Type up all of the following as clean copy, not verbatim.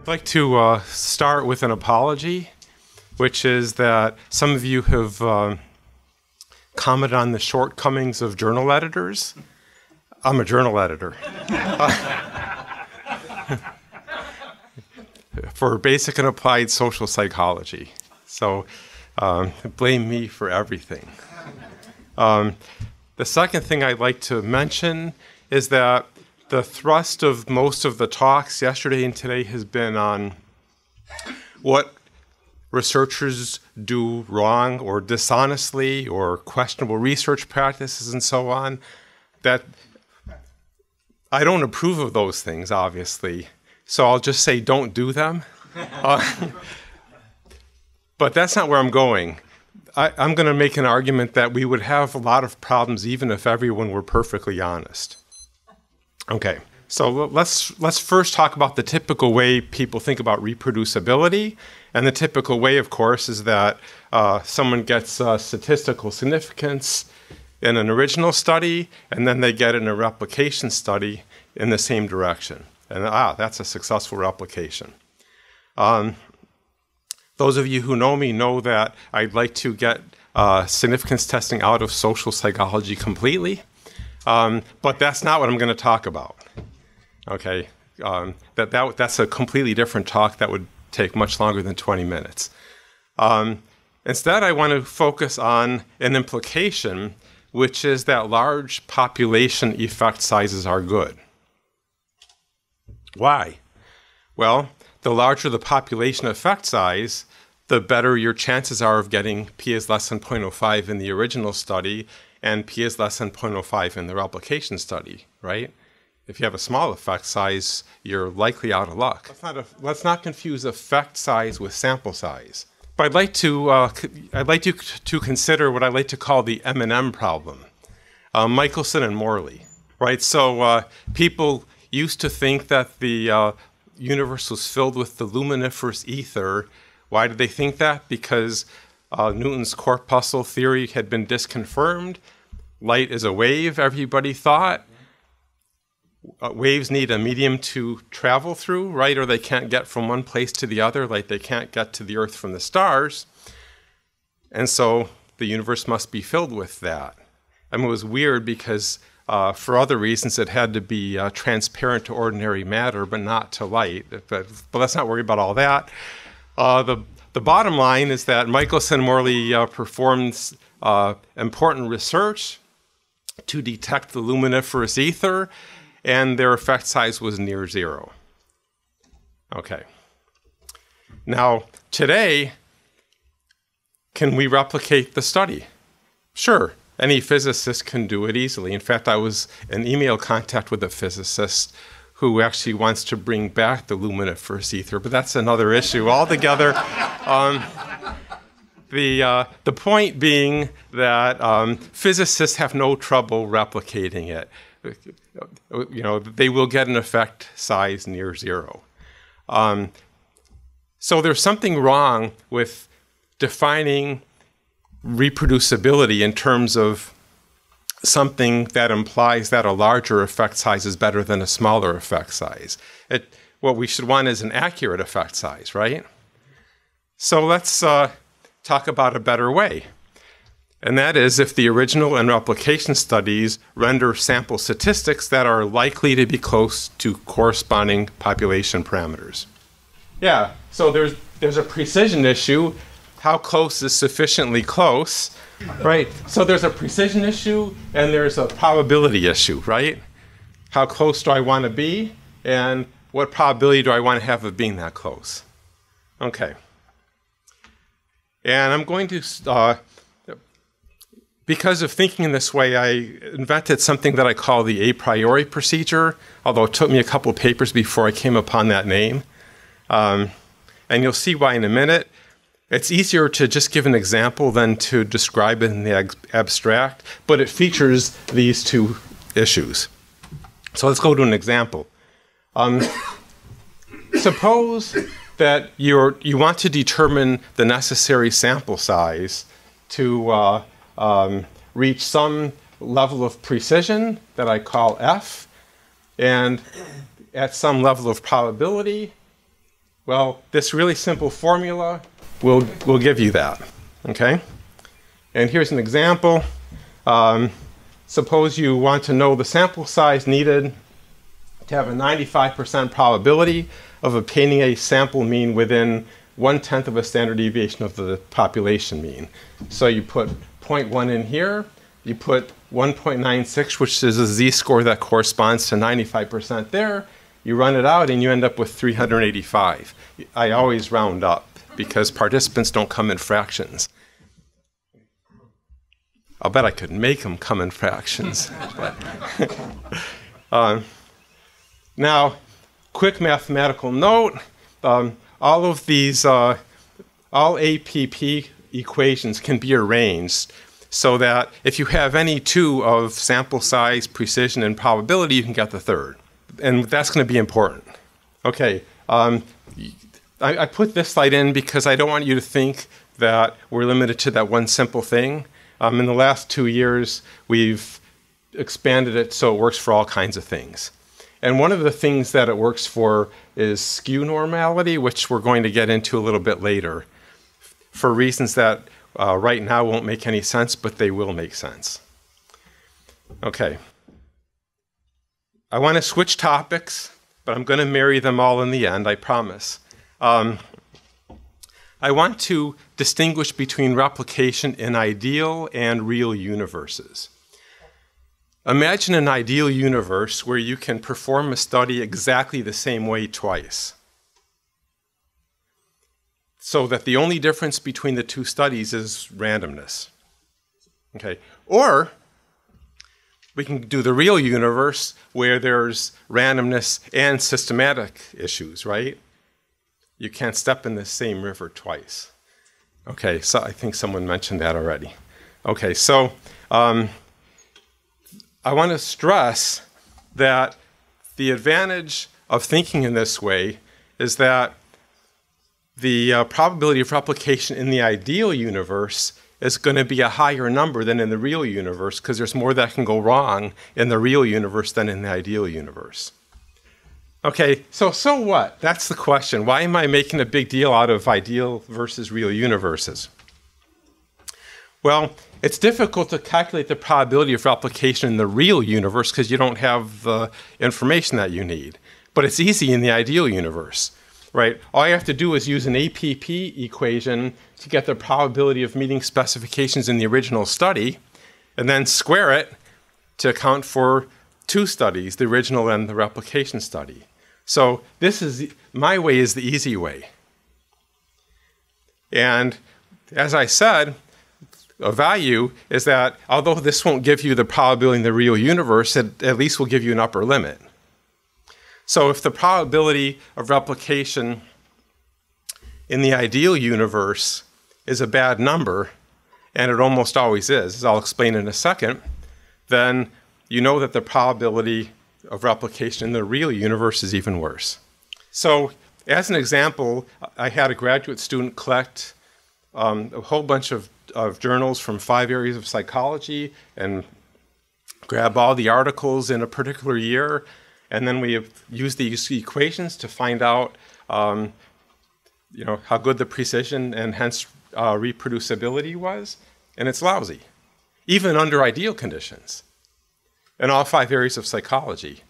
like to start with an apology, which is that some of you have commented on the shortcomings of journal editors. I'm a journal editor. For basic and applied social psychology. So blame me for everything. The second thing I'd like to mention is that the thrust of most of the talks yesterday and today has been on what researchers do wrong or dishonestly or questionable research practices and so on. That I don't approve of those things, obviously. So I'll just say don't do them. But that's not where I'm going. I'm going to make an argument that we would have a lot of problems even if everyone were perfectly honest. Okay, so let's first talk about the typical way people think about reproducibility. And the typical way, of course, is that someone gets statistical significance in an original study, and then they get it in a replication study in the same direction. And that's a successful replication. Those of you who know me know that I'd like to get significance testing out of social psychology completely. But that's not what I'm going to talk about. Okay, that's a completely different talk that would take much longer than 20 minutes. Instead, I want to focus on an implication, which is that large population effect sizes are good. Why? Well, the larger the population effect size, the better your chances are of getting p is less than 0.05 in the original study and p is less than 0.05 in the replication study, right? If you have a small effect size, you're likely out of luck. Let's not confuse effect size with sample size. But I'd like you to consider what I like to call the M&M problem, Michelson and Morley, right? So people used to think that the universe was filled with the luminiferous ether. Why did they think that? Because Newton's corpuscle theory had been disconfirmed. Light is a wave, everybody thought. Waves need a medium to travel through, right? Or they can't get from one place to the other, like they can't get to the Earth from the stars. And so the universe must be filled with that. I mean, it was weird because for other reasons, it had to be transparent to ordinary matter, but not to light. But let's not worry about all that. The bottom line is that Michelson and Morley performed important research to detect the luminiferous ether, and their effect size was near zero. Okay. Now, today, can we replicate the study? Sure. Any physicist can do it easily. In fact, I was in email contact with a physicist who actually wants to bring back the luminiferous ether, but that's another issue altogether. The point being that physicists have no trouble replicating it. You know, they will get an effect size near zero. So there's something wrong with defining reproducibility in terms of something that implies that a larger effect size is better than a smaller effect size. What we should want is an accurate effect size, right? So let's talk about a better way. And that is if the original and replication studies render sample statistics that are likely to be close to corresponding population parameters. Yeah, so there's a precision issue. How close is sufficiently close, right? So there's a precision issue and there's a probability issue, right? How close do I want to be? And what probability do I want to have of being that close? Okay. And I'm going to, because of thinking in this way, I invented something that I call the a priori procedure, although it took me a couple of papers before I came upon that name. And you'll see why in a minute. It's easier to just give an example than to describe it in the abstract, but it features these two issues. So let's go to an example. Suppose that you want to determine the necessary sample size to reach some level of precision that I call F, and at some level of probability, Well, this really simple formula will give you that, okay? And here's an example. Suppose you want to know the sample size needed to have a 95% probability of obtaining a sample mean within 1/10 of a standard deviation of the population mean. So you put 0.1 in here, you put 1.96, which is a z-score that corresponds to 95% there. You run it out and you end up with 385. I always round up because participants don't come in fractions. I'll bet I could make them come in fractions. Now, quick mathematical note, all of these, all APP equations can be arranged so that if you have any two of sample size, precision, and probability, you can get the third. And that's going to be important. Okay, I put this slide in because I don't want you to think that we're limited to that one simple thing. In the last 2 years, we've expanded it so it works for all kinds of things. And one of the things that it works for is Skew-normality, which we're going to get into a little bit later, for reasons that right now won't make any sense, but they will make sense. Okay. I want to switch topics, but I'm going to marry them all in the end, I promise. I want to distinguish between replication in ideal and real universes. Imagine an ideal universe where you can perform a study exactly the same way twice, so that the only difference between the two studies is randomness. Okay. Or we can do the real universe where there's randomness and systematic issues, right? You can't step in the same river twice. Okay, so I think someone mentioned that already. Okay, so I want to stress that the advantage of thinking in this way is that the probability of replication in the ideal universe is going to be a higher number than in the real universe because there's more that can go wrong in the real universe than in the ideal universe. Okay, so what? That's the question. Why am I making a big deal out of ideal versus real universes? Well, it's difficult to calculate the probability of replication in the real universe because you don't have the information that you need. But it's easy in the ideal universe, right? All you have to do is use an APP equation to get the probability of meeting specifications in the original study, and then square it to account for two studies, the original and the replication study. So this is, my way is the easy way. And as I said, a value is that although this won't give you the probability in the real universe, it at least will give you an upper limit. So if the probability of replication in the ideal universe is a bad number, and it almost always is, as I'll explain in a second, then you know that the probability of replication in the real universe is even worse. So as an example, I had a graduate student collect a whole bunch of journals from 5 areas of psychology and grab all the articles in a particular year, and then we use these equations to find out how good the precision and hence reproducibility was, and it's lousy, even under ideal conditions, in all 5 areas of psychology.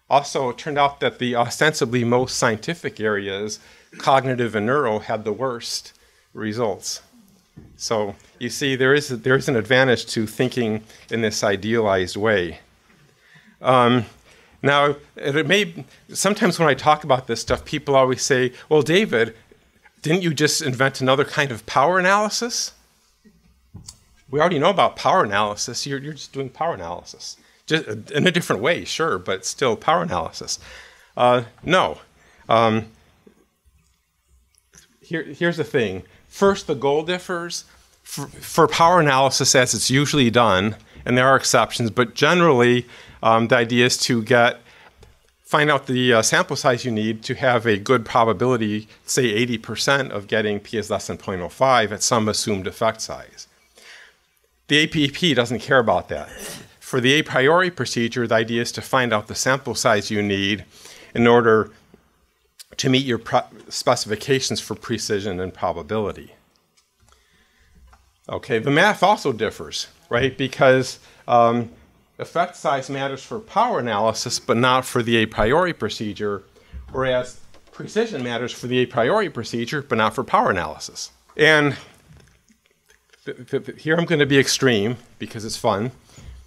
Also, it turned out that the ostensibly most scientific areas, cognitive and neuro, had the worst results. So you see, there is an advantage to thinking in this idealized way. Now, sometimes when I talk about this stuff, people always say, well, David, didn't you just invent another kind of power analysis? We already know about power analysis. You're just doing power analysis. Just in a different way, sure, but still power analysis. No. Here's the thing. First, the goal differs. For power analysis, as it's usually done, and there are exceptions, but generally the idea is to find out the sample size you need to have a good probability, say 80% of getting p is less than 0.05 at some assumed effect size. The APP doesn't care about that. For the a priori procedure, the idea is to find out the sample size you need in order to meet your specifications for precision and probability. Okay, the math also differs, right? Because effect size matters for power analysis, but not for the a priori procedure, whereas precision matters for the a priori procedure, but not for power analysis. And here I'm going to be extreme because it's fun.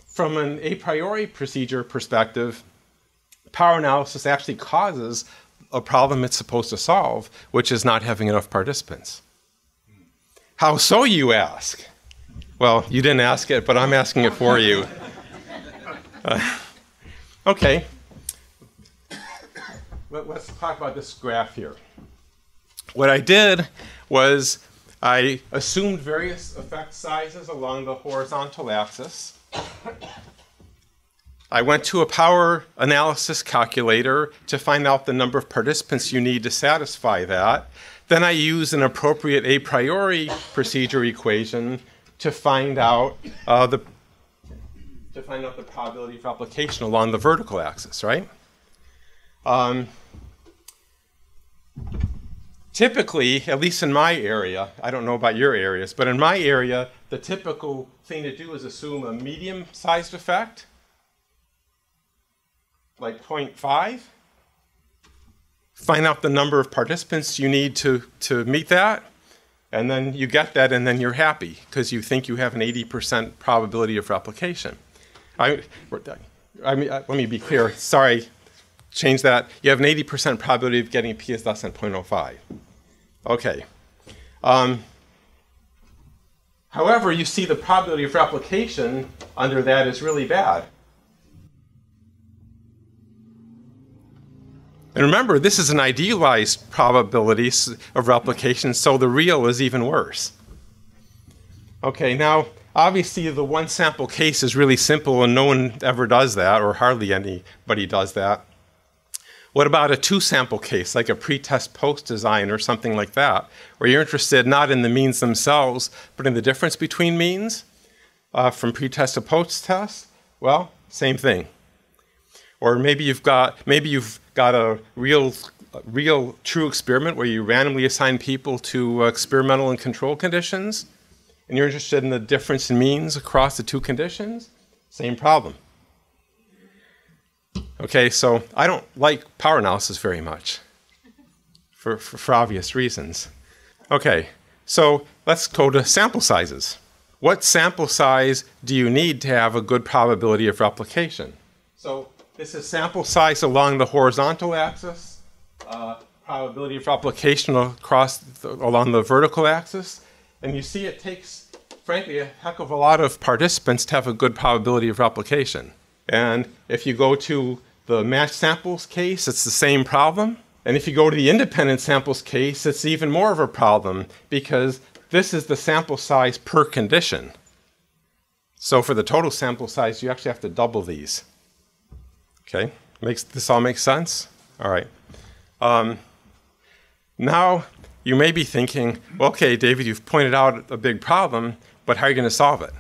From an a priori procedure perspective, power analysis actually causes a problem it's supposed to solve, which is not having enough participants. How so, you ask? Well, you didn't ask it, but I'm asking it for you. Okay. Let's talk about this graph here. What I did was I assumed various effect sizes along the horizontal axis. I went to a power analysis calculator to find out the number of participants you need to satisfy that. Then I used an appropriate a priori procedure equation to find out the probability of replication along the vertical axis, right? Typically, at least in my area, I don't know about your areas, but in my area, the typical thing to do is assume a medium-sized effect, like 0.5. Find out the number of participants you need to meet that, and then you get that, and then you're happy because you think you have an 80% probability of replication. Let me be clear. Sorry, change that. You have an 80% probability of getting p is less than 0.05. Okay. However, you see the probability of replication under that is really bad. And remember, this is an idealized probability of replication, so the real is even worse. Okay, now, obviously, the one sample case is really simple, and no one ever does that, or hardly anybody does that. What about a two-sample case, like a pretest post design or something like that, where you're interested not in the means themselves, but in the difference between means from pretest to post-test? Well, same thing. Or maybe you've got a real true experiment where you randomly assign people to experimental and control conditions, and you're interested in the difference in means across the two conditions. Same problem. Okay, so I don't like power analysis very much for obvious reasons. Okay, so let's go to sample sizes. What sample size do you need to have a good probability of replication? So this is sample size along the horizontal axis, probability of replication along the vertical axis. And you see it takes, frankly, a heck of a lot of participants to have a good probability of replication. And if you go to the matched samples case, it's the same problem. And if you go to the independent samples case, it's even more of a problem because this is the sample size per condition. So for the total sample size, you actually have to double these. Okay, this all makes sense? All right. Now you may be thinking, well, okay, David, you've pointed out a big problem, but how are you going to solve it?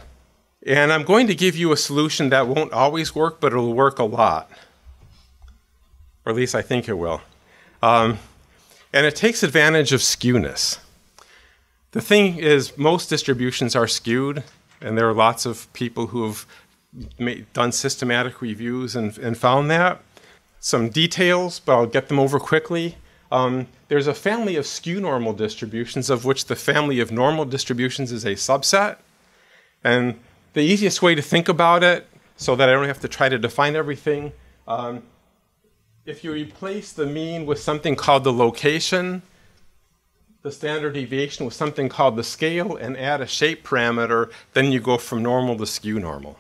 And I'm going to give you a solution that won't always work, but it'll work a lot. Or at least I think it will. And it takes advantage of skewness. The thing is, most distributions are skewed, and there are lots of people who have done systematic reviews and found that. Some details, but I'll get them over quickly. There's a family of skew-normal distributions, of which the family of normal distributions is a subset. And the easiest way to think about it, so that I don't have to try to define everything, if you replace the mean with something called the location, the standard deviation with something called the scale, and add a shape parameter, then you go from normal to skew-normal.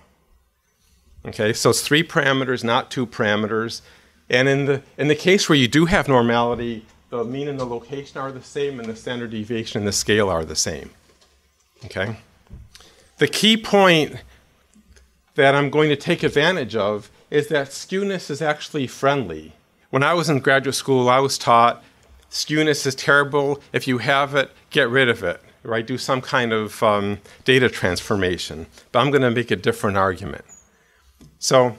Okay, so it's 3 parameters, not 2 parameters. And in the case where you do have normality, the mean and the location are the same, and the standard deviation and the scale are the same. Okay? The key point that I'm going to take advantage of is that skewness is actually friendly. When I was in graduate school, I was taught skewness is terrible. If you have it, get rid of it, right? Do some kind of data transformation. But I'm going to make a different argument. So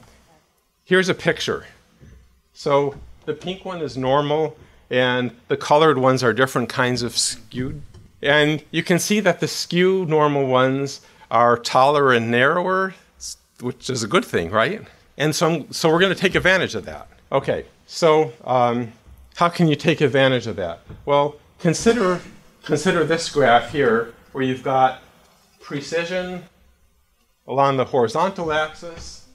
here's a picture. So the pink one is normal, and the colored ones are different kinds of skewed. And you can see that the skew normal ones are taller and narrower, which is a good thing, right? And so we're going to take advantage of that. Okay, so how can you take advantage of that? Well, consider this graph here, where you've got precision along the horizontal axis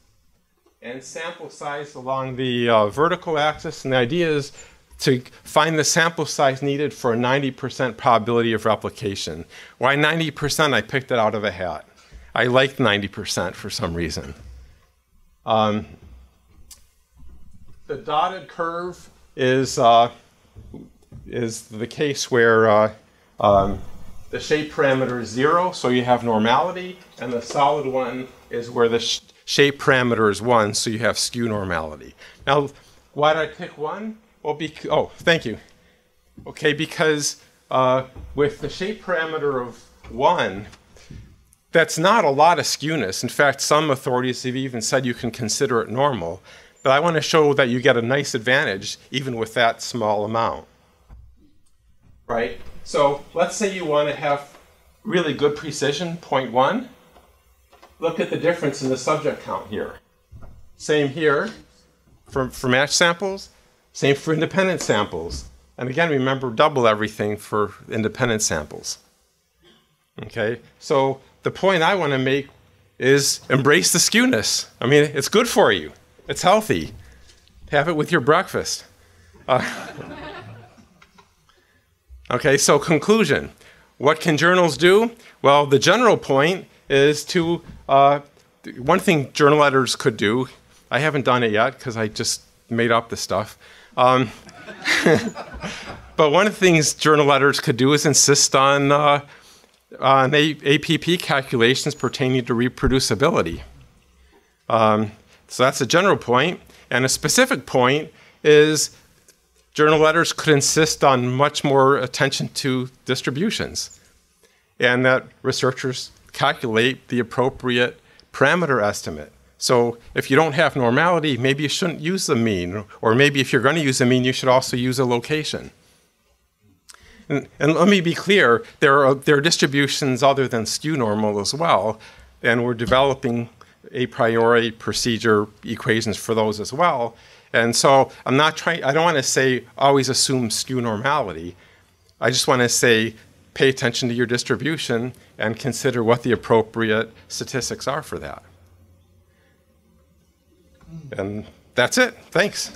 and sample size along the vertical axis. And the idea is to find the sample size needed for a 90% probability of replication. Why 90%? I picked it out of a hat. I like 90% for some reason. The dotted curve is the case where the shape parameter is 0, so you have normality, and the solid one is where the shape parameter is 1, so you have skew-normality. Now, why did I pick 1? Well, oh, thank you. Okay, because with the shape parameter of 1, that's not a lot of skewness. In fact, some authorities have even said you can consider it normal. But I want to show that you get a nice advantage even with that small amount. Right? So let's say you want to have really good precision, 0.1. Look at the difference in the subject count here. Same here for matched samples. Same for independent samples. And again, remember, double everything for independent samples. Okay? So the point I want to make is embrace the skewness. I mean, it's good for you. It's healthy. Have it with your breakfast. Okay, so conclusion. What can journals do? Well, the general point is to, one thing journal editors could do, I haven't done it yet because I just made up the stuff. But one of the things journal editors could do is insist on APP calculations pertaining to reproducibility. So that's a general point. And a specific point is journal editors could insist on much more attention to distributions, and that researchers calculate the appropriate parameter estimate. So if you don't have normality, maybe you shouldn't use the mean, or maybe if you're going to use a mean, you should also use a location. And let me be clear, there are distributions other than skew normal as well, and we're developing a priori procedure equations for those as well. And so I don't want to say always assume skew normality. I just want to say pay attention to your distribution and consider what the appropriate statistics are for that. And that's it. Thanks.